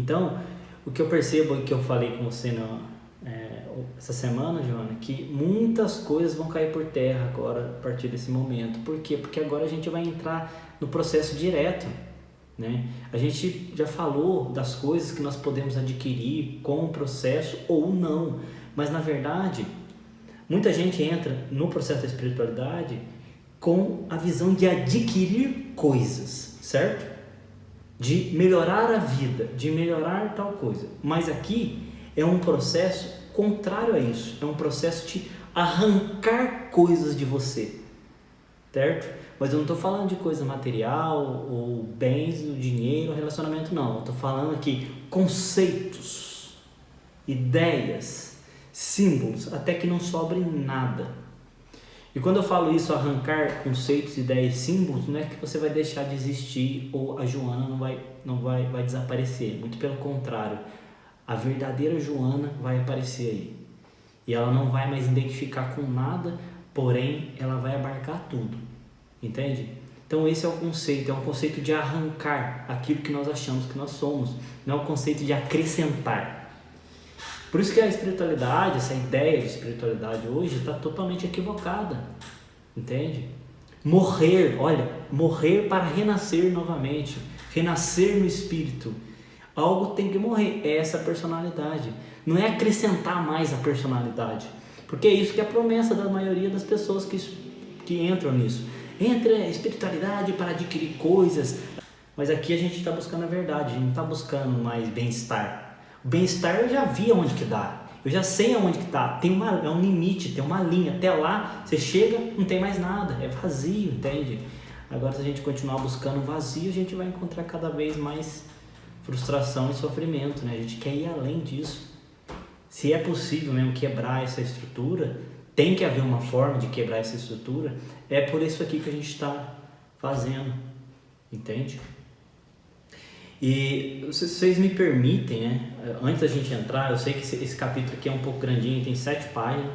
Então, o que eu percebo que eu falei com você essa semana, Joana, que muitas coisas vão cair por terra agora, a partir desse momento. Por quê? Porque agora a gente vai entrar no processo direto, né? A gente já falou das coisas que nós podemos adquirir com o processo ou não, mas na verdade, muita gente entra no processo da espiritualidade com a visão de adquirir coisas, certo? De melhorar a vida, de melhorar tal coisa. Mas aqui é um processo contrário a isso, é um processo de arrancar coisas de você, certo? Mas eu não estou falando de coisa material, ou bens, dinheiro, relacionamento, não. Eu estou falando aqui conceitos, ideias, símbolos, até que não sobre nada. E quando eu falo isso, arrancar conceitos, ideias, símbolos, não é que você vai deixar de existir ou a Joana não vai desaparecer. Muito pelo contrário, a verdadeira Joana vai aparecer aí. E ela não vai mais identificar com nada, porém ela vai abarcar tudo. Entende? Então esse é um conceito de arrancar aquilo que nós achamos que nós somos, não é um conceito de acrescentar. Por isso que a espiritualidade, essa ideia de espiritualidade hoje está totalmente equivocada, entende? Morrer para renascer novamente, renascer no espírito. Algo tem que morrer, é essa personalidade, não é acrescentar mais a personalidade, porque é isso que é a promessa da maioria das pessoas que entram nisso. Entra a espiritualidade para adquirir coisas, mas aqui a gente está buscando a verdade, a gente não está buscando mais bem-estar. O bem-estar eu já vi aonde que dá, eu já sei aonde que está, é um limite, tem uma linha, até lá você chega, não tem mais nada, é vazio, entende? Agora se a gente continuar buscando vazio, a gente vai encontrar cada vez mais frustração e sofrimento, né? A gente quer ir além disso. Se é possível mesmo quebrar essa estrutura, tem que haver uma forma de quebrar essa estrutura, é por isso aqui que a gente está fazendo, entende? E vocês me permitem, né? Antes da gente entrar, eu sei que esse capítulo aqui é um pouco grandinho, tem 7 páginas,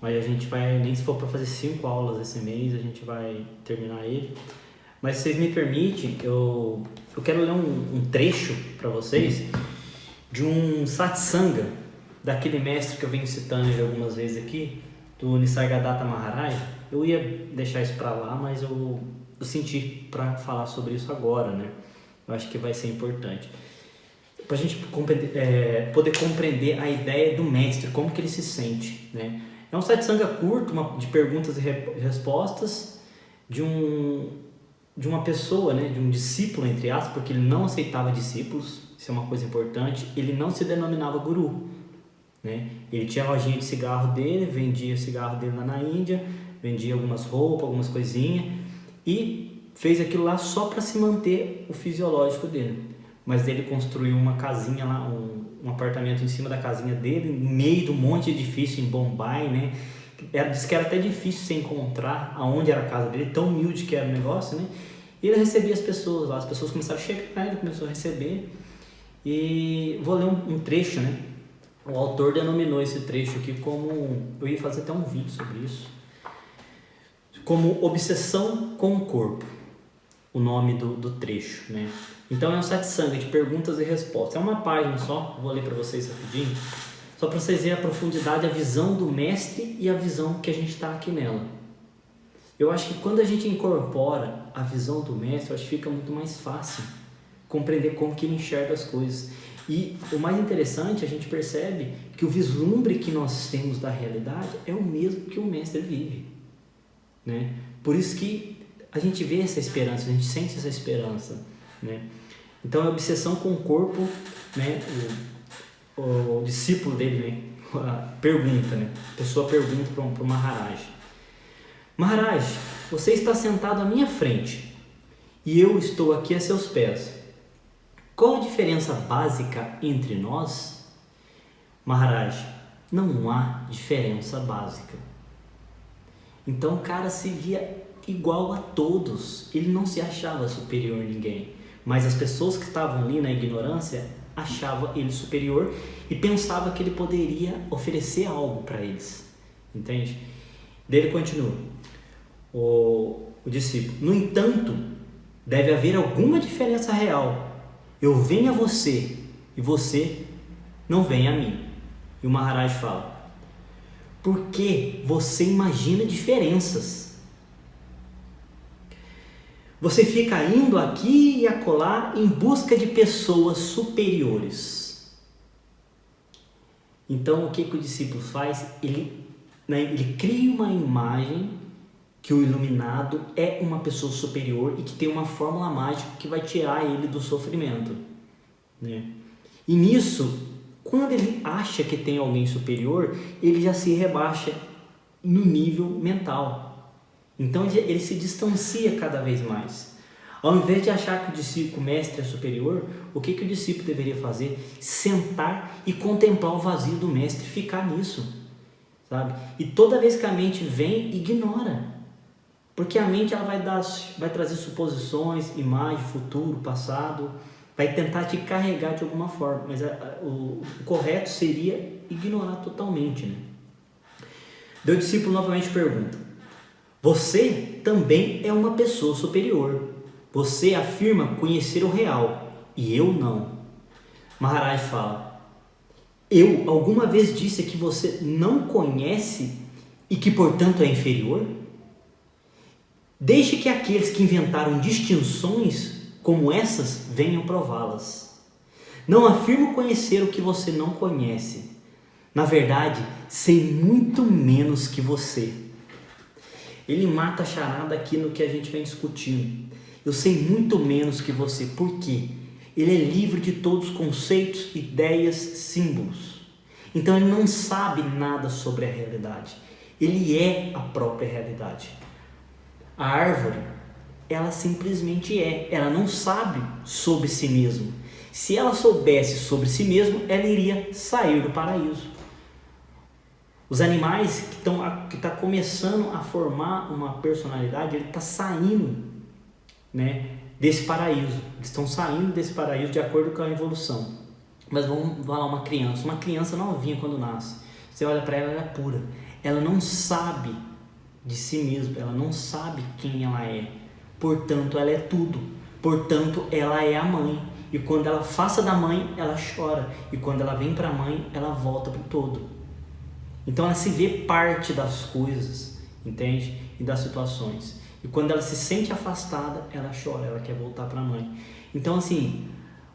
mas a gente vai, nem se for para fazer 5 aulas esse mês, a gente vai terminar ele. Mas se vocês me permitem, eu quero ler um trecho para vocês de um satsanga, daquele mestre que eu venho citando já algumas vezes aqui, do Nisargadatta Maharaj. Eu ia deixar isso para lá, mas eu senti para falar sobre isso agora, né? Eu acho que vai ser importante. Para a gente poder compreender a ideia do mestre, como que ele se sente, né? É um satsanga curto, de perguntas e respostas, de uma pessoa, né, de um discípulo, entre aspas, porque ele não aceitava discípulos, isso é uma coisa importante, ele não se denominava guru, né? Ele tinha a lojinha de cigarro dele, vendia cigarro dele lá na Índia, vendia algumas roupas, algumas coisinhas, e fez aquilo lá só para se manter o fisiológico dele. Mas ele construiu uma casinha lá, um apartamento em cima da casinha dele, no meio de um monte de edifício em Bombay, né? Diz que era até difícil você encontrar aonde era a casa dele, tão humilde que era o negócio, né? E ele recebia as pessoas lá, as pessoas começaram a chegar, ele começou a receber. E vou ler um trecho, né? O autor denominou esse trecho aqui como, eu ia fazer até um vídeo sobre isso, como obsessão com o corpo, o nome do trecho, né? Então é um satsanga de perguntas e respostas, é uma página só, vou ler para vocês rapidinho, só para vocês verem a profundidade, a visão do mestre e a visão que a gente está aqui nela. Eu acho que quando a gente incorpora a visão do mestre, eu acho que fica muito mais fácil compreender como que ele enxerga as coisas. E o mais interessante, a gente percebe que o vislumbre que nós temos da realidade é o mesmo que o mestre vive, né? Por isso que a gente vê essa esperança, a gente sente essa esperança, né? Então a obsessão com o corpo, né? O discípulo dele, né? Pergunta, né? A pessoa pergunta para o Maharaj: Maharaj, você está sentado à minha frente e eu estou aqui a seus pés. Qual a diferença básica entre nós? Maharaj, não há diferença básica. Então o cara se via igual a todos, ele não se achava superior a ninguém, mas as pessoas que estavam ali na ignorância achavam ele superior e pensavam que ele poderia oferecer algo para eles, entende? Daí ele continua, o discípulo: no entanto, deve haver alguma diferença real. Eu venho a você e você não vem a mim. E o Maharaj fala: porque você imagina diferenças. Você fica indo aqui e acolá em busca de pessoas superiores. Então, o que o discípulo faz? Ele cria uma imagem que o iluminado é uma pessoa superior e que tem uma fórmula mágica que vai tirar ele do sofrimento, né? E nisso, quando ele acha que tem alguém superior, ele já se rebaixa no nível mental. Então ele se distancia cada vez mais. Ao invés de achar que o discípulo, o mestre, é superior, o que o discípulo deveria fazer? Sentar e contemplar o vazio do mestre e ficar nisso, sabe? E toda vez que a mente vem, ignora. Porque a mente ela vai trazer suposições, imagem, futuro, passado, vai tentar te carregar de alguma forma, mas o correto seria ignorar totalmente, né? Daí o discípulo novamente pergunta: você também é uma pessoa superior. Você afirma conhecer o real e eu não. Maharaj fala: eu alguma vez disse que você não conhece e que portanto é inferior? Deixe que aqueles que inventaram distinções como essas venham prová-las. Não afirmo conhecer o que você não conhece. Na verdade, sei muito menos que você. Ele mata a charada aqui no que a gente vem discutindo. Eu sei muito menos que você. Por quê? Ele é livre de todos os conceitos, ideias, símbolos. Então ele não sabe nada sobre a realidade. Ele é a própria realidade. A árvore, ela simplesmente é. Ela não sabe sobre si mesma. Se ela soubesse sobre si mesma, ela iria sair do paraíso. Os animais que estão começando a formar uma personalidade, ele está saindo, né, desse paraíso. Eles estão saindo desse paraíso de acordo com a evolução. Mas vamos falar uma criança novinha quando nasce. Você olha para ela, ela é pura. Ela não sabe de si mesma, ela não sabe quem ela é. Portanto, ela é tudo. Portanto, ela é a mãe. E quando ela afasta da mãe, ela chora. E quando ela vem para a mãe, ela volta para o todo. Então ela se vê parte das coisas, entende? E das situações. E quando ela se sente afastada, ela chora, ela quer voltar para a mãe. Então, assim,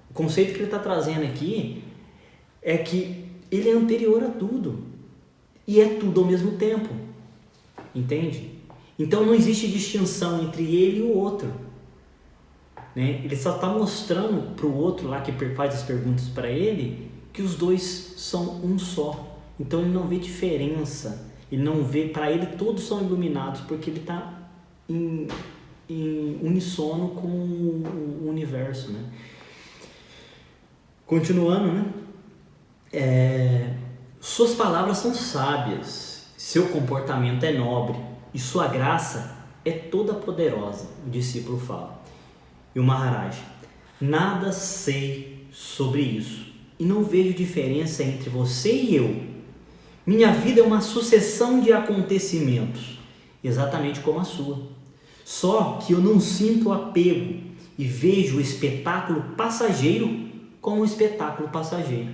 o conceito que ele está trazendo aqui é que ele é anterior a tudo. E é tudo ao mesmo tempo. Entende? Então não existe distinção entre ele e o outro, né? Ele só está mostrando para o outro lá que faz as perguntas para ele que os dois são um só. Então ele não vê diferença, ele não vê, para ele todos são iluminados porque ele está em unissono com o universo, né? Continuando, né? Suas palavras são sábias. Seu comportamento é nobre e sua graça é toda poderosa, o discípulo fala. E o Maharaj: nada sei sobre isso e não vejo diferença entre você e eu. Minha vida é uma sucessão de acontecimentos, exatamente como a sua. Só que eu não sinto apego e vejo o espetáculo passageiro como um espetáculo passageiro.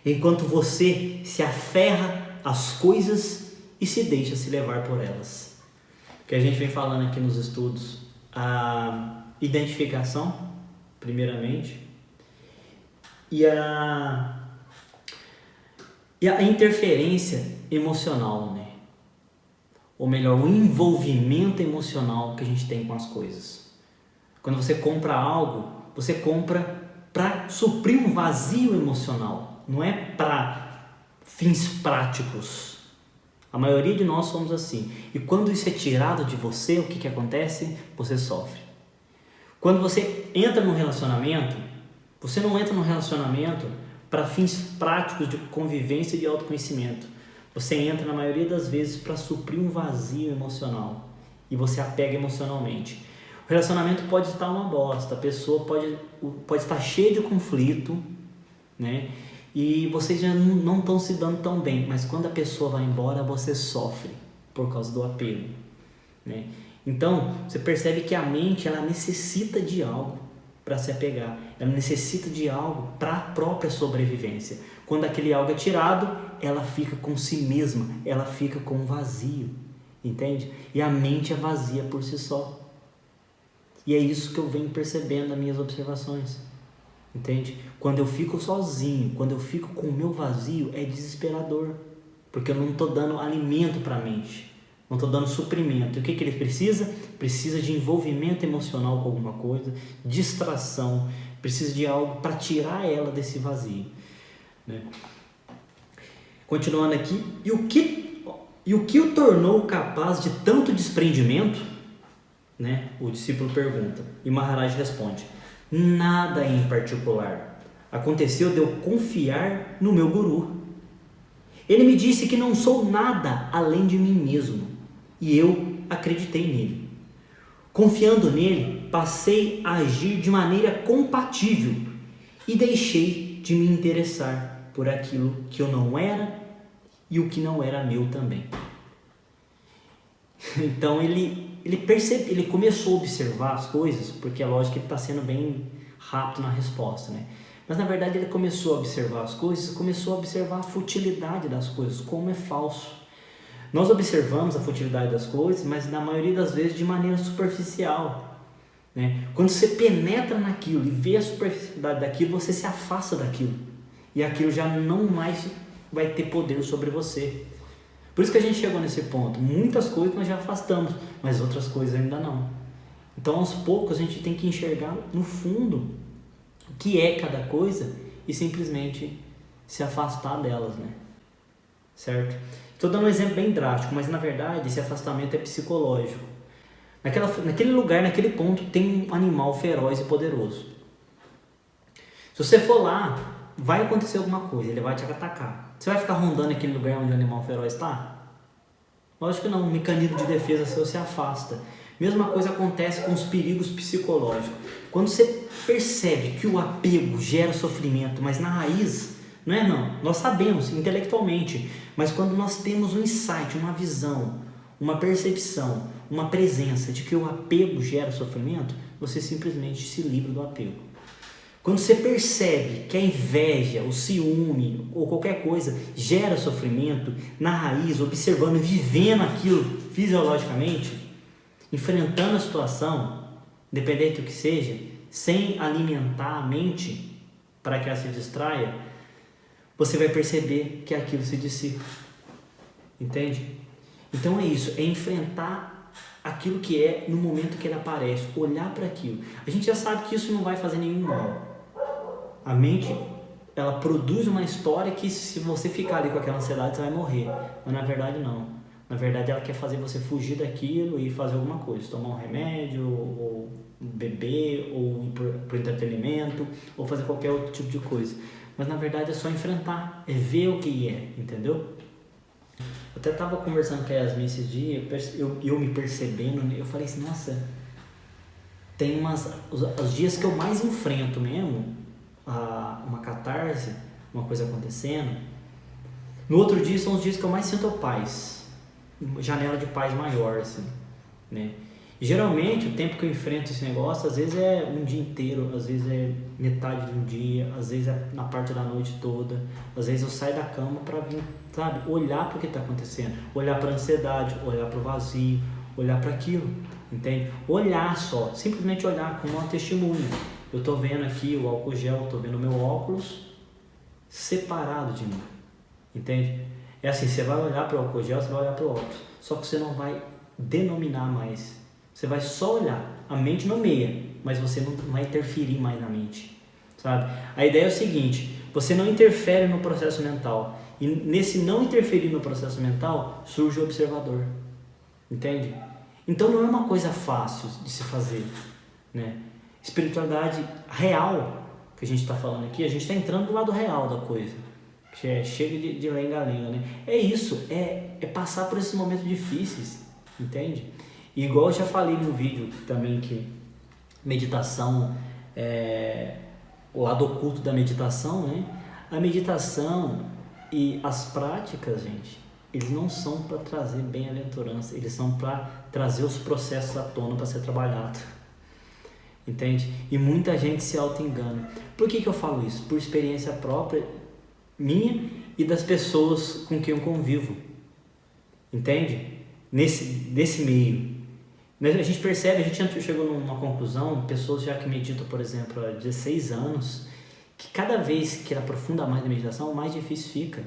Enquanto você se aferra as coisas e se deixa se levar por elas. O que a gente vem falando aqui nos estudos, a identificação, primeiramente, e a interferência emocional, né? Ou melhor, o envolvimento emocional que a gente tem com as coisas. Quando você compra algo, você compra para suprir um vazio emocional, não é para fins práticos. A maioria de nós somos assim. E quando isso é tirado de você, o que acontece? Você sofre. Quando você entra num relacionamento, você não entra num relacionamento para fins práticos de convivência e de autoconhecimento. Você entra, na maioria das vezes, para suprir um vazio emocional. E você apega emocionalmente. O relacionamento pode estar uma bosta, a pessoa pode estar cheia de conflito, né? E vocês já não estão se dando tão bem, mas quando a pessoa vai embora, você sofre por causa do apego, né? Então, você percebe que a mente, ela necessita de algo. para se apegar. Ela necessita de algo para a própria sobrevivência. Quando aquele algo é tirado, ela fica com si mesma, ela fica com um vazio, entende? E a mente é vazia por si só. E é isso que eu venho percebendo nas minhas observações, entende? Quando eu fico sozinho, quando eu fico com o meu vazio, é desesperador, porque eu não estou dando alimento para a mente, não estou dando suprimento. E o que ele precisa? Precisa de envolvimento emocional com alguma coisa, distração, precisa de algo para tirar ela desse vazio, né? Continuando aqui, e o que o tornou capaz de tanto desprendimento, né? O discípulo pergunta, e Maharaj responde: nada em particular. Aconteceu de eu confiar no meu guru. Ele me disse que não sou nada além de mim mesmo, e eu acreditei nele. Confiando nele, passei a agir de maneira compatível e deixei de me interessar por aquilo que eu não era e o que não era meu também. Então ele começou a observar as coisas, porque é lógico que ele está sendo bem rápido na resposta, né? Mas na verdade ele começou a observar as coisas, começou a observar a futilidade das coisas, como é falso. Nós observamos a futilidade das coisas, mas na maioria das vezes de maneira superficial, né? Quando você penetra naquilo e vê a superficialidade daquilo, você se afasta daquilo, e aquilo já não mais vai ter poder sobre você. Por isso que a gente chegou nesse ponto. Muitas coisas nós já afastamos, mas outras coisas ainda não. Então aos poucos a gente tem que enxergar no fundo o que é cada coisa e simplesmente se afastar delas, né? Certo? Estou dando um exemplo bem drástico, mas na verdade esse afastamento é psicológico. Naquele lugar, naquele ponto, tem um animal feroz e poderoso. Se você for lá, vai acontecer alguma coisa, ele vai te atacar. Você vai ficar rondando aquele lugar onde o animal feroz está? Lógico que não, um mecanismo de defesa seu se afasta. Mesma coisa acontece com os perigos psicológicos. Quando você percebe que o apego gera sofrimento, mas na raiz, nós sabemos intelectualmente, mas quando nós temos um insight, uma visão, uma percepção, uma presença de que o apego gera sofrimento, você simplesmente se livra do apego. Quando você percebe que a inveja, o ciúme ou qualquer coisa gera sofrimento, na raiz, observando, vivendo aquilo fisiologicamente, enfrentando a situação, independente do que seja, sem alimentar a mente para que ela se distraia, você vai perceber que aquilo se dissipa. Entende? Então é isso, é enfrentar aquilo que é no momento que ele aparece, olhar para aquilo. A gente já sabe que isso não vai fazer nenhum mal. A mente, ela produz uma história que se você ficar ali com aquela ansiedade, você vai morrer. Mas na verdade não. Na verdade ela quer fazer você fugir daquilo e fazer alguma coisa. Tomar um remédio, ou beber, ou ir para o entretenimento, ou fazer qualquer outro tipo de coisa. Mas na verdade é só enfrentar, é ver o que é, entendeu? Eu até estava conversando com a Yasmin esses dias, eu me percebendo, eu falei assim, nossa, tem os dias que eu mais enfrento mesmo, uma catarse, uma coisa acontecendo, no outro dia são os dias que eu mais sinto paz, janela de paz maior, assim, né? Geralmente o tempo que eu enfrento esse negócio, às vezes é um dia inteiro, às vezes é metade de um dia, às vezes é na parte da noite toda, às vezes eu saio da cama para vir, sabe, olhar para o que está acontecendo, olhar para a ansiedade, olhar para o vazio, olhar para aquilo, entende? Olhar só, simplesmente olhar como uma testemunha. Eu estou vendo aqui o álcool gel, estou vendo o meu óculos separado de mim, entende? É assim, você vai olhar para o álcool gel, você vai olhar para o óculos, só que você não vai denominar mais. Você vai só olhar, a mente nomeia, mas você não vai interferir mais na mente, sabe? A ideia é o seguinte, você não interfere no processo mental, e nesse não interferir no processo mental, surge o observador, entende? Então não é uma coisa fácil de se fazer, né? Espiritualidade real, que a gente está falando aqui, a gente está entrando do lado real da coisa, que chega de lenga-lenga, né? É isso, é passar por esses momentos difíceis, entende? E igual eu já falei no vídeo também que meditação, o lado oculto da meditação, né? A meditação e as práticas, gente, eles não são para trazer bem-aventurança, eles são para trazer os processos à tona para ser trabalhado. entende? E muita gente se auto-engana. Por que eu falo isso? Por experiência própria minha e das pessoas com quem eu convivo, entende? Nesse meio. A gente percebe, a gente chegou numa conclusão, pessoas já que meditam, por exemplo, há 16 anos, que cada vez que aprofunda mais na meditação, mais difícil fica,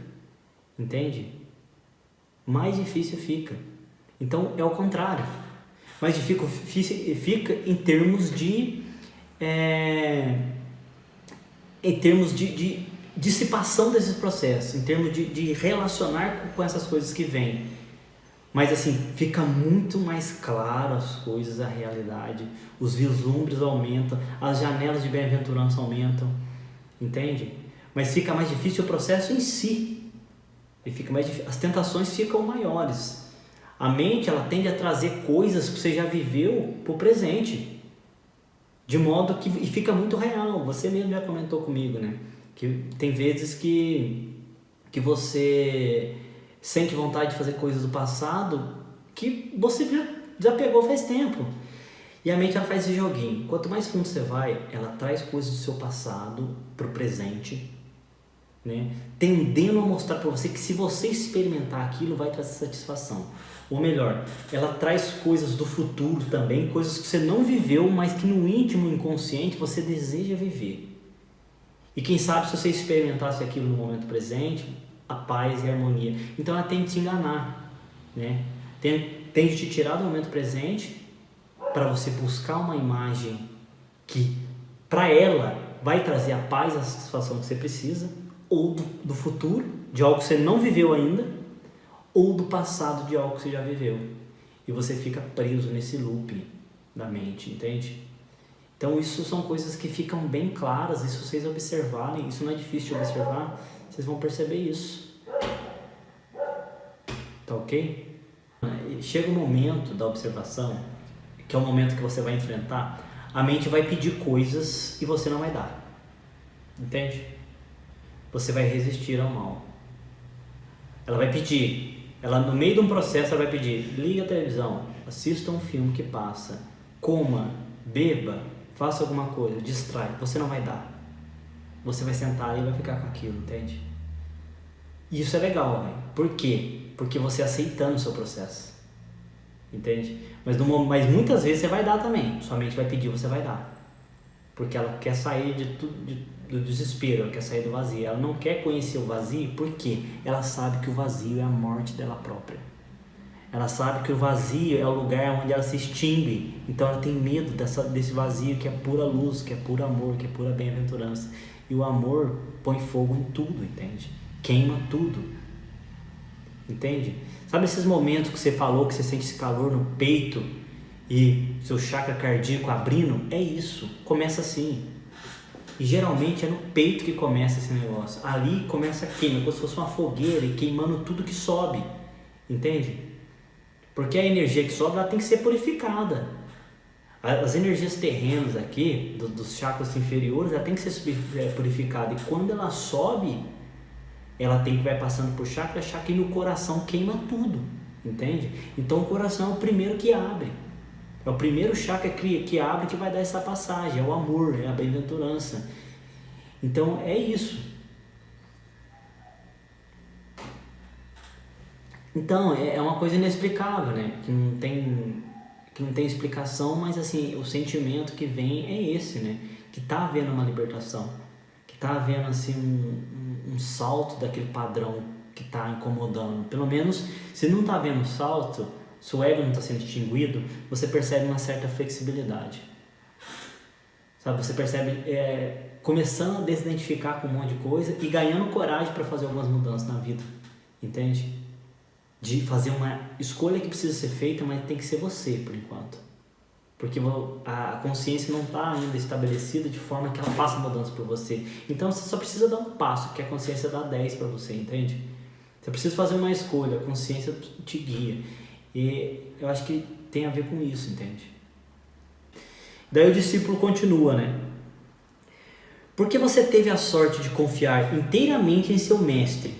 entende? Mais difícil fica. Então é o contrário, mais difícil fica em termos de dissipação desses processos, em termos de relacionar com essas coisas que vêm. Mas assim, fica muito mais claro as coisas, a realidade, os vislumbres aumentam, as janelas de bem-aventurança aumentam, entende? Mas fica mais difícil o processo em si, e fica mais difícil, as tentações ficam maiores. A mente, ela tende a trazer coisas que você já viveu para o presente, de modo que e fica muito real. Você mesmo já comentou comigo, né? Que tem vezes que você sente vontade de fazer coisas do passado que você já pegou faz tempo. E a mente, ela faz esse joguinho. Quanto mais fundo você vai, ela traz coisas do seu passado para o presente, né? Tendendo a mostrar para você que se você experimentar aquilo, vai trazer satisfação. Ou melhor, ela traz coisas do futuro também, coisas que você não viveu, mas que no íntimo inconsciente você deseja viver. E quem sabe se você experimentasse aquilo no momento presente, a paz e a harmonia. Então ela tende a te enganar, né? Tende a te tirar do momento presente para você buscar uma imagem que para ela vai trazer a paz e a satisfação que você precisa, ou do futuro, de algo que você não viveu ainda, ou do passado, de algo que você já viveu. E você fica preso nesse loop da mente, entende? Então isso são coisas que ficam bem claras, e se vocês observarem, isso não é difícil de observar, vocês vão perceber isso. Tá ok? Chega o momento da observação, que é o momento que você vai enfrentar, a mente vai pedir coisas e você não vai dar. Entende? Você vai resistir ao mal. Ela vai pedir, no meio de um processo ela vai pedir, liga a televisão, assista um filme que passa, coma, beba, faça alguma coisa, distrai. Você não vai dar. Você vai sentar e vai ficar com aquilo, entende? E isso é legal, véio. Por quê? Porque você aceitando o seu processo, entende? Mas muitas vezes você vai dar também. Sua mente vai pedir, você vai dar. Porque ela quer sair do desespero, ela quer sair do vazio. Ela não quer conhecer o vazio, porque ela sabe que o vazio é a morte dela própria. Ela sabe que o vazio é o lugar onde ela se extingue. Então ela tem medo desse vazio que é pura luz, que é puro amor, que é pura bem-aventurança. E o amor põe fogo em tudo, entende? Queima tudo, entende? Sabe esses momentos que você falou, que você sente esse calor no peito e seu chakra cardíaco abrindo? É isso, começa assim. E geralmente é no peito que começa esse negócio. Ali começa a queima, como se fosse uma fogueira e queimando tudo que sobe, entende? Porque a energia que sobe, ela tem que ser purificada. As energias terrenas aqui, dos chakras inferiores, ela tem que ser purificada. E quando ela sobe, ela vai passando por chakra, e no coração queima tudo, entende? Então o coração é o primeiro que abre. É o primeiro chakra que abre, que vai dar essa passagem. É o amor, é a bem-aventurança. Então é isso. Então é uma coisa inexplicável, né? Que não tem explicação, mas assim, o sentimento que vem é esse, né? Que tá havendo uma libertação, que tá havendo assim um salto daquele padrão que tá incomodando. Pelo menos, se não tá havendo salto, se o ego não está sendo extinguido, você percebe uma certa flexibilidade. Sabe? Você percebe começando a desidentificar com um monte de coisa e ganhando coragem para fazer algumas mudanças na vida, entende? De fazer uma escolha que precisa ser feita, mas tem que ser você por enquanto, porque a consciência não está ainda estabelecida de forma que ela faça mudança por você. Então você só precisa dar um passo, que a consciência dá 10 para você, entende? Você precisa fazer uma escolha, a consciência te guia, e eu acho que tem a ver com isso, entende? Daí o discípulo continua, né? Porque você teve a sorte de confiar inteiramente em seu mestre,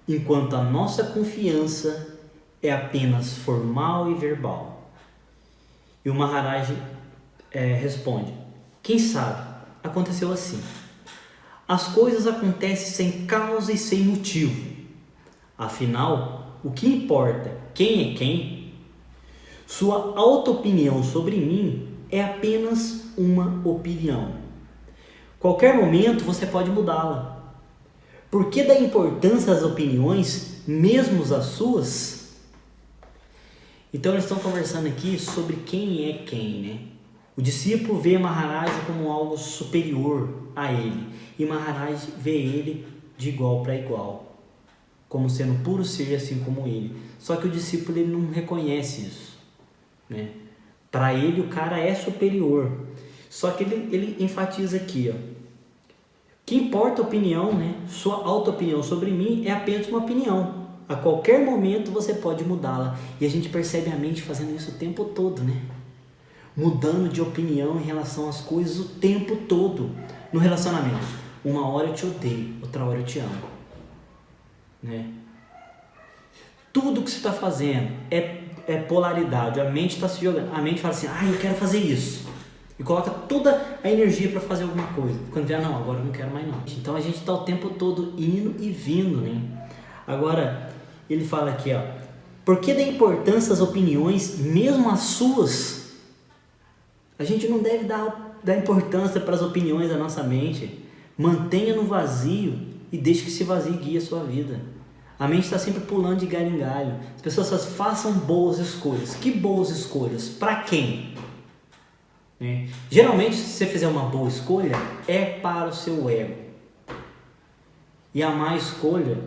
enquanto a nossa confiança é apenas formal e verbal. E o Maharaj responde: Quem sabe aconteceu assim. As coisas acontecem sem causa e sem motivo. Afinal, o que importa quem é quem? Sua auto-opinião sobre mim é apenas uma opinião. Qualquer momento você pode mudá-la. Por que dá importância às opiniões, mesmo as suas? Então eles estão conversando aqui sobre quem é quem, né? O discípulo vê Maharaj como algo superior a ele, e Maharaj vê ele de igual para igual, como sendo puro ser, assim como ele. Só que o discípulo ele não reconhece isso, né? Para ele o cara é superior. Só que ele enfatiza aqui, ó, que importa a opinião, né? Sua auto-opinião sobre mim é apenas uma opinião. A qualquer momento você pode mudá-la. E a gente percebe a mente fazendo isso o tempo todo, né? Mudando de opinião em relação às coisas o tempo todo. No relacionamento, uma hora eu te odeio, outra hora eu te amo, né? Tudo que você está fazendo é polaridade. A mente está se jogando. A mente fala assim, eu quero fazer isso, e coloca toda a energia para fazer alguma coisa. Quando vê, não, agora eu não quero mais não. Então a gente está o tempo todo indo e vindo, né? Agora ele fala aqui, ó, por que dá importância às opiniões, mesmo as suas? A gente não deve dar importância para as opiniões da nossa mente. Mantenha no vazio e deixe que esse vazio guie a sua vida. A mente está sempre pulando de galho em galho. As pessoas façam boas escolhas. Que boas escolhas? Para quem? Né? Geralmente, se você fizer uma boa escolha, é para o seu ego. E a má escolha,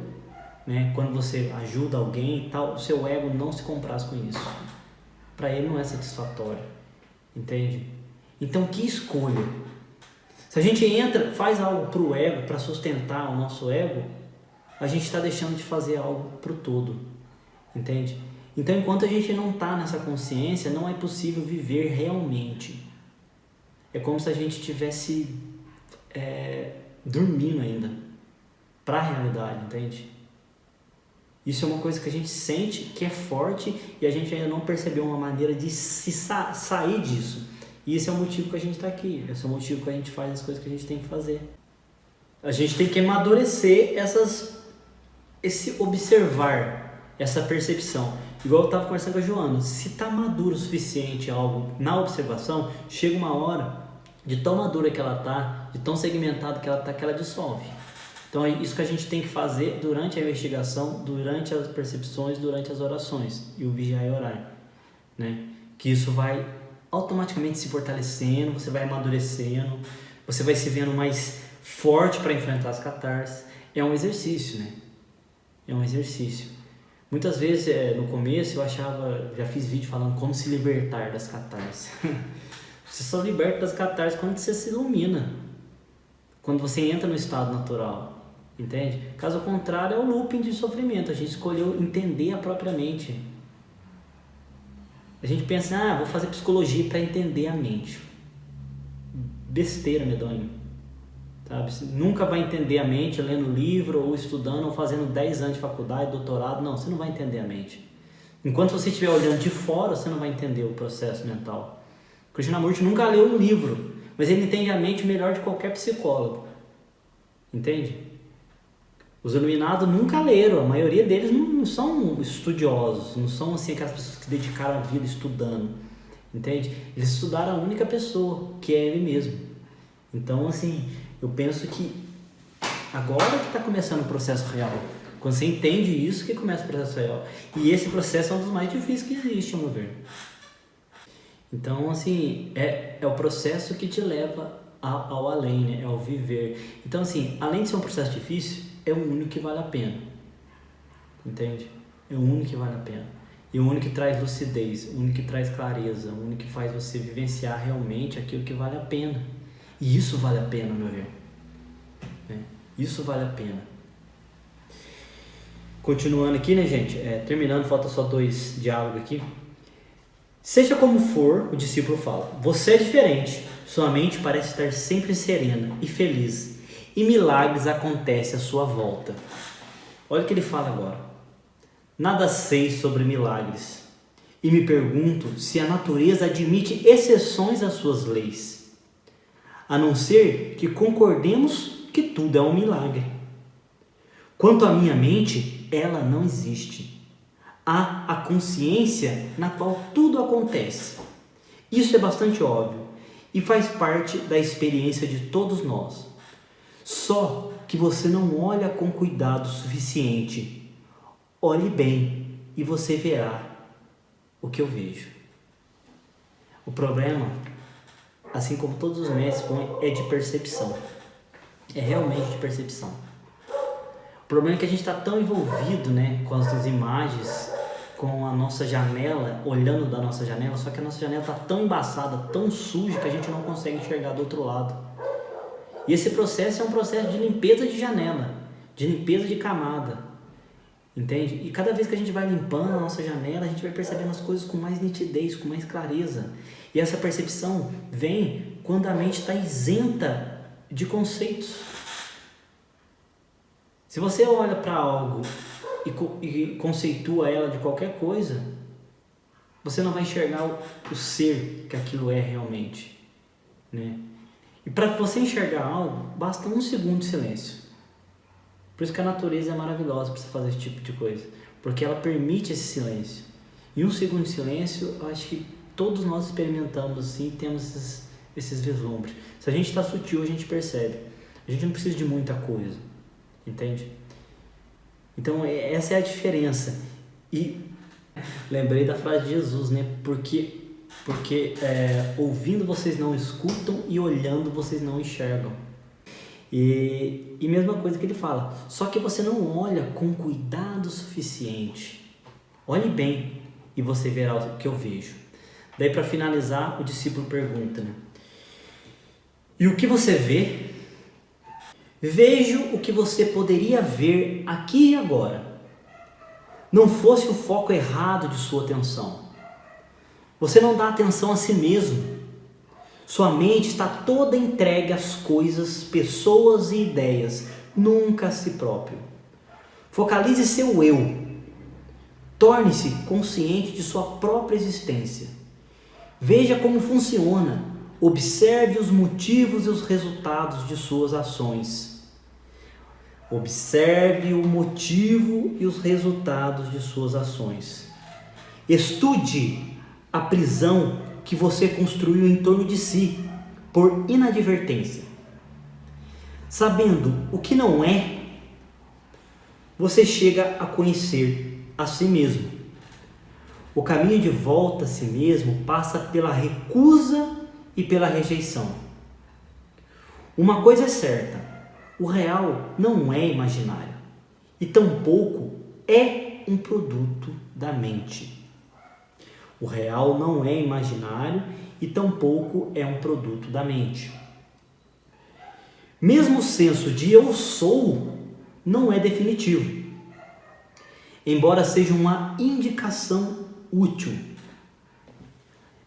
né, quando você ajuda alguém e tal, o seu ego não se compraz com isso. Para ele não é satisfatório. Entende? Então, que escolha? Se a gente faz algo para o ego, para sustentar o nosso ego, a gente está deixando de fazer algo para o todo. Entende? Então, enquanto a gente não está nessa consciência, não é possível viver realmente. É como se a gente estivesse dormindo ainda para a realidade, entende? Isso é uma coisa que a gente sente, que é forte, e a gente ainda não percebeu uma maneira de se sair disso. E esse é o motivo que a gente está aqui. Esse é o motivo que a gente faz as coisas que a gente tem que fazer. A gente tem que amadurecer esse observar, essa percepção. Igual eu estava conversando com a Joana. Se está maduro o suficiente algo na observação, chega uma hora, de tão madura que ela está, de tão segmentada que ela está, que ela dissolve. Então é isso que a gente tem que fazer durante a investigação, durante as percepções, durante as orações e o vigiar e orar, né? Que isso vai automaticamente se fortalecendo, você vai amadurecendo, você vai se vendo mais forte para enfrentar as catarses. É um exercício, né? É um exercício. Muitas vezes, no começo, eu achava, já fiz vídeo falando como se libertar das catarses. Você só liberta das catarses quando você se ilumina, quando você entra no estado natural. Entende? Caso contrário, é o looping de sofrimento. A gente escolheu entender a própria mente. A gente pensa, vou fazer psicologia para entender a mente. Besteira, medonho. Sabe? Você nunca vai entender a mente lendo livro, ou estudando, ou fazendo 10 anos de faculdade, doutorado. Não, você não vai entender a mente. Enquanto você estiver olhando de fora, você não vai entender o processo mental. Krishnamurti nunca leu um livro, mas ele entende a mente melhor de qualquer psicólogo. Entende? Os iluminados nunca leram, a maioria deles não são estudiosos, não são assim aquelas pessoas que dedicaram a vida estudando, entende? Eles estudaram a única pessoa, que é ele mesmo. Então, assim, eu penso que agora que está começando o processo real, quando você entende isso que começa o processo real. E esse processo é um dos mais difíceis que existe, ao meu ver. Então, assim, é o processo que te leva ao além, né? É ao viver. Então, assim, além de ser um processo difícil, é o único que vale a pena, entende? É o único que vale a pena. E o único que traz lucidez, o único que traz clareza, o único que faz você vivenciar realmente aquilo que vale a pena. E isso vale a pena, meu ver. Isso vale a pena. Continuando aqui, né, gente? Terminando, falta só 2 diálogos aqui. Seja como for, o discípulo fala, você é diferente, sua mente parece estar sempre serena e feliz, e milagres acontecem à sua volta. Olha o que ele fala agora. Nada sei sobre milagres, e me pergunto se a natureza admite exceções às suas leis. a não ser que concordemos que tudo é um milagre. Quanto à minha mente, ela não existe. Há a consciência na qual tudo acontece. Isso é bastante óbvio e faz parte da experiência de todos nós. Só que você não olha com cuidado suficiente. Olhe bem e você verá o que eu vejo. O problema, assim como todos os mestres falam, é de percepção. É realmente de percepção. O problema é que a gente está tão envolvido, né, com as imagens, com a nossa janela, olhando da nossa janela, só que a nossa janela está tão embaçada, tão suja, que a gente não consegue enxergar do outro lado. E esse processo é um processo de limpeza de janela, de limpeza de camada, entende? E cada vez que a gente vai limpando a nossa janela, a gente vai percebendo as coisas com mais nitidez, com mais clareza. E essa percepção vem quando a mente está isenta de conceitos. Se você olha para algo e conceitua ela de qualquer coisa, você não vai enxergar o ser que aquilo é realmente, né? E para você enxergar algo, basta 1 segundo de silêncio. Por isso que a natureza é maravilhosa para você fazer esse tipo de coisa, porque ela permite esse silêncio. E 1 segundo de silêncio, eu acho que todos nós experimentamos assim, temos esses vislumbres. Se a gente está sutil, a gente percebe. A gente não precisa de muita coisa, entende? Então essa é a diferença. E lembrei da frase de Jesus, né? Porque ouvindo vocês não escutam e olhando vocês não enxergam. E mesma coisa que ele fala, só que você não olha com cuidado suficiente. Olhe bem e você verá o que eu vejo. Daí, para finalizar, o discípulo pergunta, né? E o que você vê? Vejo o que você poderia ver aqui e agora. Não fosse o foco errado de sua atenção. Você não dá atenção a si mesmo. Sua mente está toda entregue às coisas, pessoas e ideias, nunca a si próprio. Focalize seu eu. Torne-se consciente de sua própria existência. Veja como funciona. Observe os motivos e os resultados de suas ações. Observe o motivo e os resultados de suas ações. Estude a prisão que você construiu em torno de si, por inadvertência. Sabendo o que não é, você chega a conhecer a si mesmo. O caminho de volta a si mesmo passa pela recusa e pela rejeição. Uma coisa é certa, o real não é imaginário e tampouco é um produto da mente. O real não é imaginário e tampouco é um produto da mente. Mesmo o senso de eu sou não é definitivo, embora seja uma indicação útil.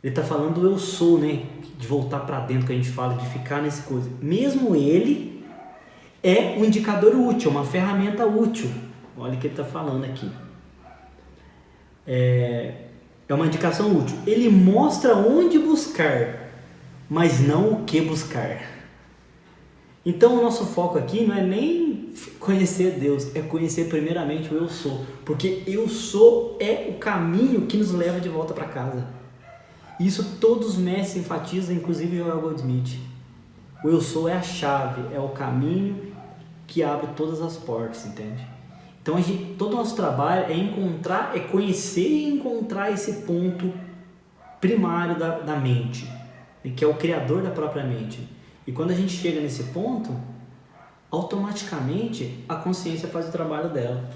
Ele está falando do eu sou, né? De voltar para dentro, que a gente fala, de ficar nessa coisa. Mesmo ele é um indicador útil, uma ferramenta útil. Olha o que ele está falando aqui. É uma indicação útil. Ele mostra onde buscar, mas não o que buscar. Então o nosso foco aqui não é nem conhecer Deus, é conhecer primeiramente o eu sou. Porque eu sou é o caminho que nos leva de volta para casa. Isso todos os mestres enfatizam, inclusive o Joel Goldsmith. O eu sou é a chave, é o caminho que abre todas as portas, entende? Então todo o nosso trabalho é encontrar, é conhecer e encontrar esse ponto primário da mente, que é o criador da própria mente. E quando a gente chega nesse ponto, automaticamente a consciência faz o trabalho dela.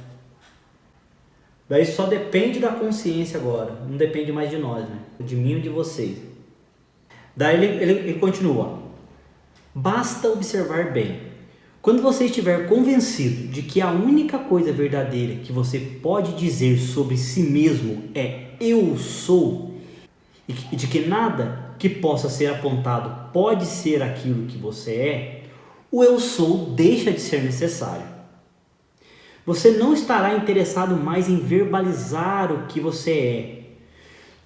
Daí só depende da consciência agora, não depende mais de nós, né? De mim ou de vocês. Daí ele continua. Basta observar bem. Quando você estiver convencido de que a única coisa verdadeira que você pode dizer sobre si mesmo é eu sou, e de que nada que possa ser apontado pode ser aquilo que você é, o eu sou deixa de ser necessário. Você não estará interessado mais em verbalizar o que você é.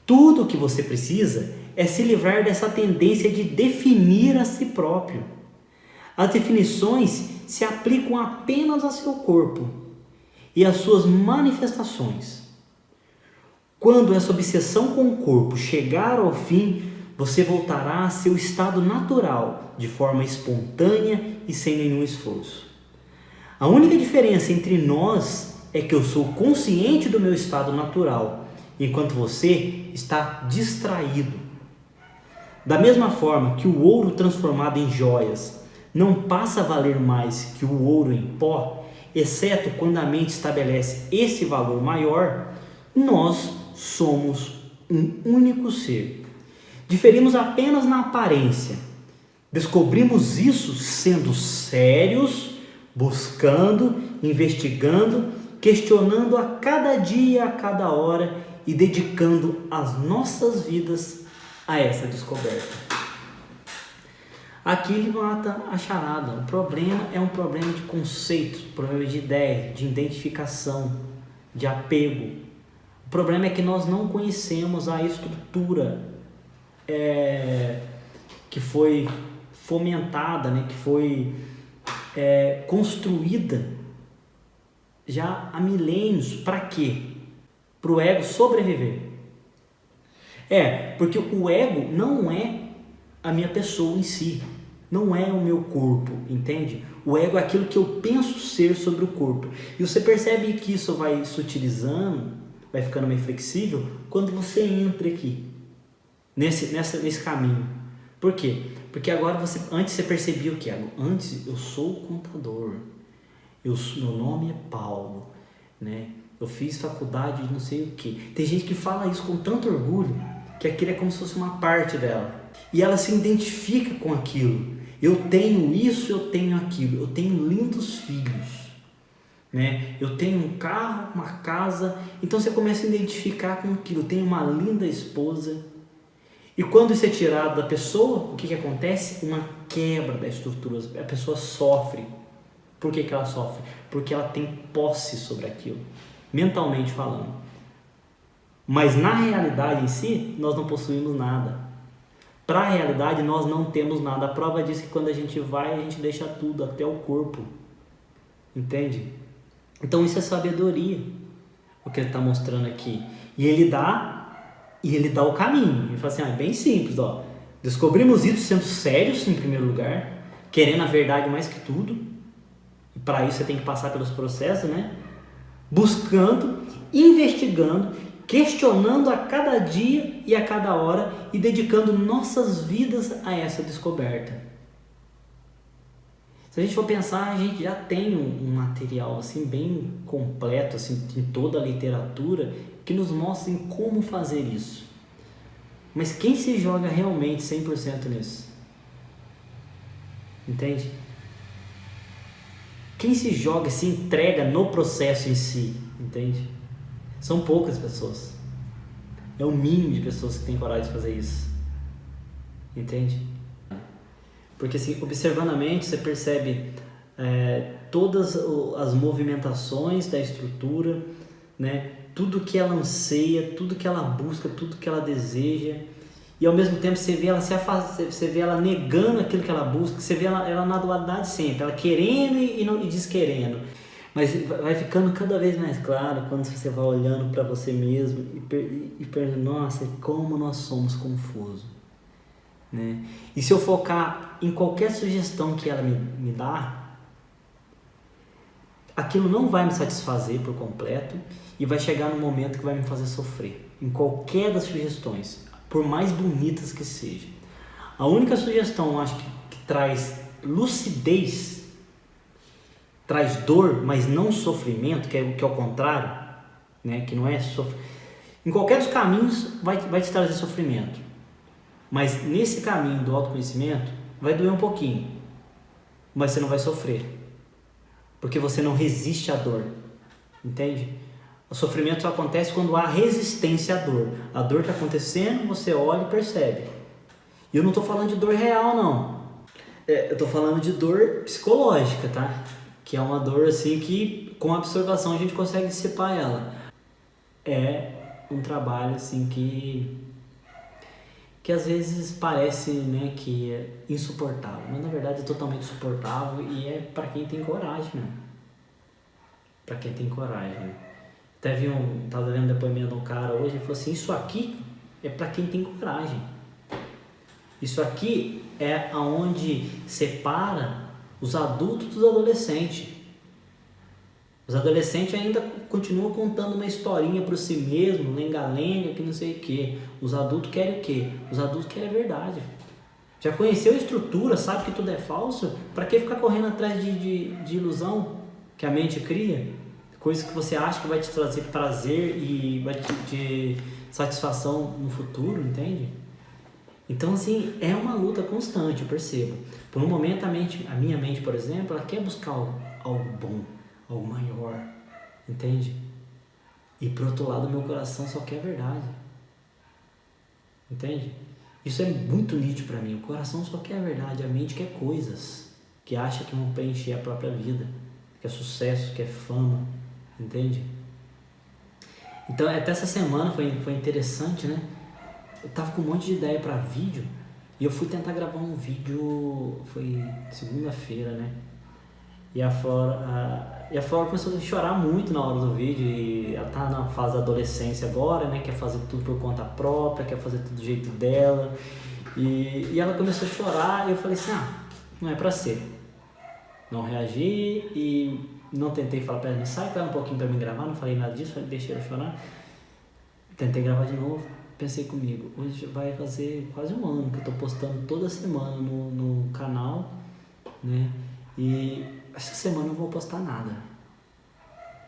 Tudo o que você precisa é se livrar dessa tendência de definir a si próprio. As definições se aplicam apenas a seu corpo e às suas manifestações. Quando essa obsessão com o corpo chegar ao fim, você voltará a seu estado natural, de forma espontânea e sem nenhum esforço. A única diferença entre nós é que eu sou consciente do meu estado natural, enquanto você está distraído. Da mesma forma que o ouro transformado em joias não passa a valer mais que o ouro em pó, exceto quando a mente estabelece esse valor maior, nós somos um único ser. Diferimos apenas na aparência. Descobrimos isso sendo sérios, buscando, investigando, questionando a cada dia, a cada hora e dedicando as nossas vidas a essa descoberta. Aqui ele mata a charada. O problema é um problema de conceito, problema de ideia, de identificação, de apego. O problema é que nós não conhecemos a estrutura que foi fomentada, né, que foi construída já há milênios. Para quê? Para o ego sobreviver. Porque o ego não é a minha pessoa em si, não é o meu corpo, entende? O ego é aquilo que eu penso ser sobre o corpo. E você percebe que isso vai sutilizando, vai ficando meio flexível quando você entra aqui, nesse caminho. Por quê? Porque agora antes você percebia o que? Antes eu sou o contador, meu nome é Paulo, né? Eu fiz faculdade de não sei o que. Tem gente que fala isso com tanto orgulho que aquilo é como se fosse uma parte dela. E ela se identifica com aquilo. Eu tenho isso, eu tenho aquilo. Eu tenho lindos filhos, né? Eu tenho um carro, uma casa. Então você começa a identificar com aquilo. Eu tenho uma linda esposa. E quando isso é tirado da pessoa, o que acontece? Uma quebra da estrutura. A pessoa sofre. Por que ela sofre? Porque ela tem posse sobre aquilo, mentalmente falando. Mas na realidade em si, nós não possuímos nada. Para a realidade, nós não temos nada. A prova disso é que quando a gente vai, a gente deixa tudo, até o corpo. Entende? Então isso é sabedoria, o que ele está mostrando aqui. E ele dá o caminho. Ele fala assim, é bem simples, ó. Descobrimos isso sendo sérios, em primeiro lugar, querendo a verdade mais que tudo. E para isso você tem que passar pelos processos, né? Buscando, investigando, questionando a cada dia e a cada hora e dedicando nossas vidas a essa descoberta. Se a gente for pensar, a gente já tem um material assim bem completo assim, em toda a literatura que nos mostra em como fazer isso. Mas quem se joga realmente 100% nisso? Entende? Quem se joga, se entrega no processo em si, entende? São poucas pessoas. É o mínimo de pessoas que têm coragem de fazer isso. Entende? Porque assim, observando a mente, você percebe todas as movimentações da estrutura, né? Tudo que ela anseia, tudo que ela busca, tudo que ela deseja. E ao mesmo tempo você vê ela você vê ela negando aquilo que ela busca, você vê ela na dualidade sempre, ela querendo e desquerendo. Mas vai ficando cada vez mais claro quando você vai olhando para você mesmo e pensando, nossa, como nós somos confusos, né? E se eu focar em qualquer sugestão que ela me dá, aquilo não vai me satisfazer por completo e vai chegar no momento que vai me fazer sofrer. Em qualquer das sugestões, por mais bonitas que sejam. A única sugestão, eu acho que traz lucidez, traz dor, mas não sofrimento, que é o contrário, né? Que não é sofrimento. Em qualquer dos caminhos vai te trazer sofrimento. Mas nesse caminho do autoconhecimento, vai doer um pouquinho, mas você não vai sofrer, porque você não resiste à dor, entende? O sofrimento só acontece quando há resistência à dor. A dor está acontecendo, você olha e percebe. E eu não estou falando de dor real, não. Eu estou falando de dor psicológica, tá? Que é uma dor assim que com a observação a gente consegue dissipar ela. É um trabalho assim que que às vezes parece, né, que é insuportável, mas na verdade é totalmente suportável e é para quem tem coragem, né? Para quem tem coragem, né? Até tava vendo depoimento de um cara hoje, ele falou assim, isso aqui é para quem tem coragem. Isso aqui é aonde separa os adultos dos adolescentes. Os adolescentes ainda continuam contando uma historinha para si mesmo, lenga-lenga, que não sei o que. Os adultos querem o quê? Os adultos querem a verdade. Já conheceu a estrutura, sabe que tudo é falso? Para que ficar correndo atrás de ilusão que a mente cria? Coisas que você acha que vai te trazer prazer e vai te satisfação no futuro, entende? Então, assim, é uma luta constante, eu percebo. Por um momento, a minha mente, por exemplo, ela quer buscar algo bom, algo maior, entende? E, por outro lado, meu coração só quer a verdade, entende? Isso é muito nítido para mim. O coração só quer a verdade, a mente quer coisas que acha que vão preencher a própria vida, quer sucesso, quer fama, entende? Então, até essa semana foi interessante, né? Eu tava com um monte de ideia para vídeo e eu fui tentar gravar um vídeo, foi segunda-feira, né? E a Flora começou a chorar muito na hora do vídeo e ela tá na fase da adolescência agora, né? Quer fazer tudo por conta própria, quer fazer tudo do jeito dela. E ela começou a chorar e eu falei assim, não é pra ser. Não reagi e não tentei falar pra ela, sai com ela um pouquinho pra mim gravar, não falei nada disso, deixei ela chorar. Tentei gravar de novo. Pensei comigo, hoje vai fazer quase um ano que eu tô postando toda semana no canal, né? E essa semana eu não vou postar nada.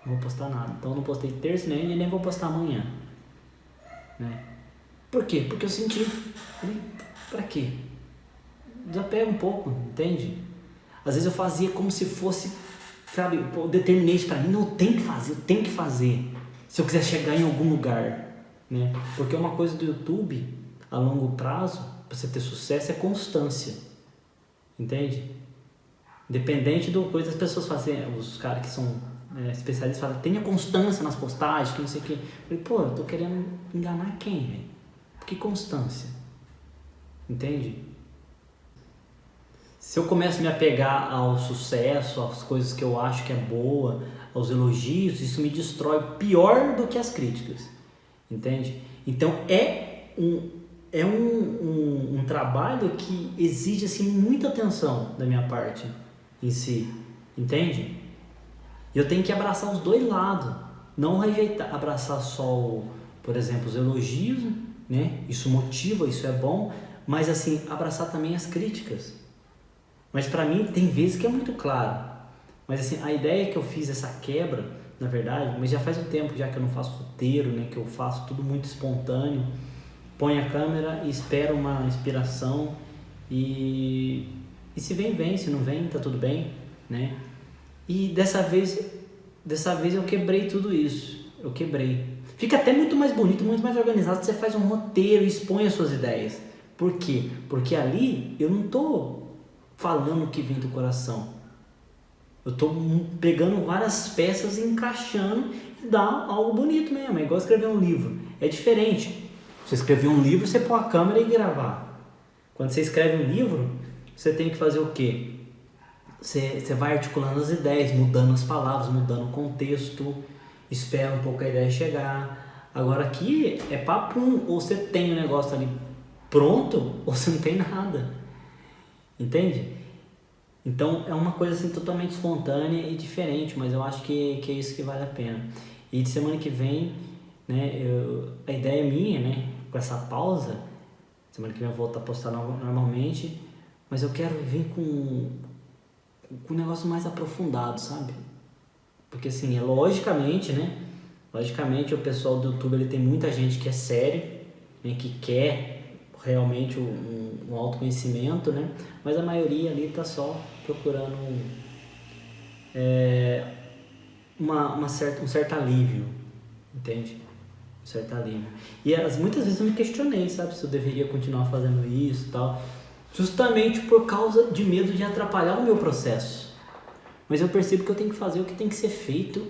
Não vou postar nada. Então eu não postei terça nem vou postar amanhã, né? Por quê? Porque eu senti. Falei, pra quê? Desapega um pouco, entende? Às vezes eu fazia como se fosse, sabe, eu determinei isso pra mim, não, eu tenho que fazer. Se eu quiser chegar em algum lugar. Né? Porque uma coisa do YouTube a longo prazo, para você ter sucesso, é constância, entende? Independente do coisa, as pessoas fazem, os caras que são especialistas falam, tenha constância nas postagens, que não sei o que. Eu falei, pô, eu tô querendo enganar quem, velho? Que constância, entende? Se eu começo a me apegar ao sucesso, às coisas que eu acho que é boa, aos elogios, isso me destrói pior do que as críticas. Entende? Então é um trabalho que exige assim, muita atenção da minha parte em si, entende? Eu tenho que abraçar os dois lados, não rejeitar, abraçar só, por exemplo, os elogios, né? Isso motiva, isso é bom, mas assim, abraçar também as críticas. Mas para mim tem vezes que é muito claro, mas assim, a ideia que eu fiz essa quebra, na verdade, mas já faz um tempo já que eu não faço roteiro, né, que eu faço tudo muito espontâneo, ponho a câmera e espero uma inspiração e se vem, se não vem, tá tudo bem, né? E dessa vez eu quebrei tudo isso, eu quebrei. Fica até muito mais bonito, muito mais organizado, você faz um roteiro e expõe as suas ideias. Por quê? Porque ali eu não tô falando o que vem do coração. Eu tô pegando várias peças e encaixando e dá algo bonito mesmo. É igual escrever um livro. É diferente. Você escrever um livro, você põe a câmera e gravar. Quando você escreve um livro, você tem que fazer o quê? Você vai articulando as ideias, mudando as palavras, mudando o contexto, espera um pouco a ideia chegar. Agora aqui é papum, ou você tem o negócio ali pronto, ou você não tem nada. Entende? Então é uma coisa assim totalmente espontânea e diferente, mas eu acho que é isso que vale a pena. E de semana que vem, né, a ideia é minha, né, com essa pausa, semana que vem eu vou voltar a postar normalmente, mas eu quero vir com um negócio mais aprofundado, sabe? Porque assim, logicamente, né, logicamente o pessoal do YouTube ele tem muita gente que é sério, né, que quer realmente um autoconhecimento, né? Mas a maioria ali tá só procurando um certo alívio, entende? Um certo alívio. E muitas vezes eu me questionei, sabe? Se eu deveria continuar fazendo isso e tal, justamente por causa de medo de atrapalhar o meu processo. Mas eu percebo que eu tenho que fazer o que tem que ser feito